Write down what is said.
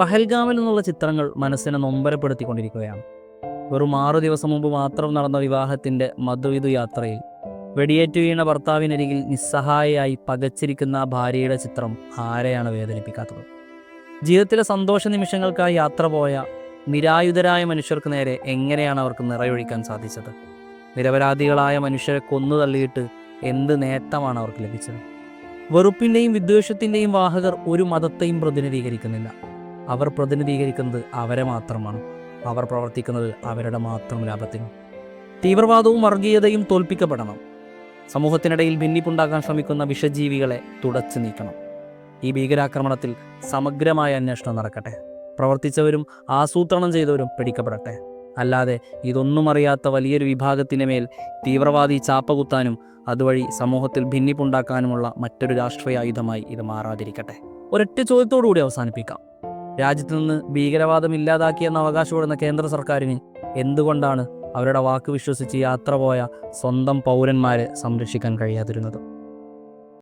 പഹൽഗാമിൽ നിന്നുള്ള ചിത്രങ്ങൾ മനസ്സിനെ നൊമ്പരപ്പെടുത്തിക്കൊണ്ടിരിക്കുകയാണ്. വെറും 6 ദിവസം മുമ്പ് മാത്രം നടന്ന വിവാഹത്തിൻ്റെ മധുവിധു യാത്രയിൽ വെടിയേറ്റു വീണ ഭർത്താവിനരികിൽ നിസ്സഹായയായി പകച്ചിരിക്കുന്ന ആ ഭാര്യയുടെ ചിത്രം ആരെയാണ് വേദനിപ്പിക്കാത്തത്? ജീവിതത്തിലെ സന്തോഷ നിമിഷങ്ങൾക്കായി യാത്ര പോയ നിരായുധരായ മനുഷ്യർക്ക് നേരെ എങ്ങനെയാണ് അവർക്ക് നിറയൊഴിക്കാൻ സാധിച്ചത്? നിരപരാധികളായ മനുഷ്യരെ കൊന്നു തള്ളിയിട്ട് എന്ത് നേട്ടമാണ് അവർക്ക് ലഭിച്ചത്? വെറുപ്പിൻ്റെയും വിദ്വേഷത്തിൻ്റെയും വാഹകർ ഒരു മതത്തെയും പ്രതിനിധീകരിക്കുന്നില്ല. അവർ പ്രതിനിധീകരിക്കുന്നത് അവരെ മാത്രമാണ്. അവർ പ്രവർത്തിക്കുന്നത് അവരുടെ മാത്രം ലാഭത്തിനും. തീവ്രവാദവും വർഗീയതയും തോൽപ്പിക്കപ്പെടണം. സമൂഹത്തിനിടയിൽ ഭിന്നിപ്പുണ്ടാക്കാൻ ശ്രമിക്കുന്ന വിഷജീവികളെ തുടച്ചു നീക്കണം. ഈ ഭീകരാക്രമണത്തിൽ സമഗ്രമായ അന്വേഷണം നടക്കട്ടെ. പ്രവർത്തിച്ചവരും ആസൂത്രണം ചെയ്തവരും പിടിക്കപ്പെടട്ടെ. അല്ലാതെ ഇതൊന്നും അറിയാത്ത വലിയൊരു വിഭാഗത്തിന് മേൽ തീവ്രവാദി ചാപ്പകുത്താനും അതുവഴി സമൂഹത്തിൽ ഭിന്നിപ്പുണ്ടാക്കാനുമുള്ള മറ്റൊരു രാഷ്ട്രീയ ആയുധമായി ഇത് മാറാതിരിക്കട്ടെ. ഒരൊറ്റ ചോദ്യത്തോടുകൂടി അവസാനിപ്പിക്കാം. രാജ്യത്ത് നിന്ന് ഭീകരവാദം ഇല്ലാതാക്കിയെന്ന് അവകാശപ്പെടുന്ന കേന്ദ്ര സർക്കാരിന് എന്തുകൊണ്ടാണ് അവരുടെ വാക്ക് വിശ്വസിച്ച് യാത്ര പോയ സ്വന്തം പൗരന്മാരെ സംരക്ഷിക്കാൻ കഴിയാതിരുന്നത്?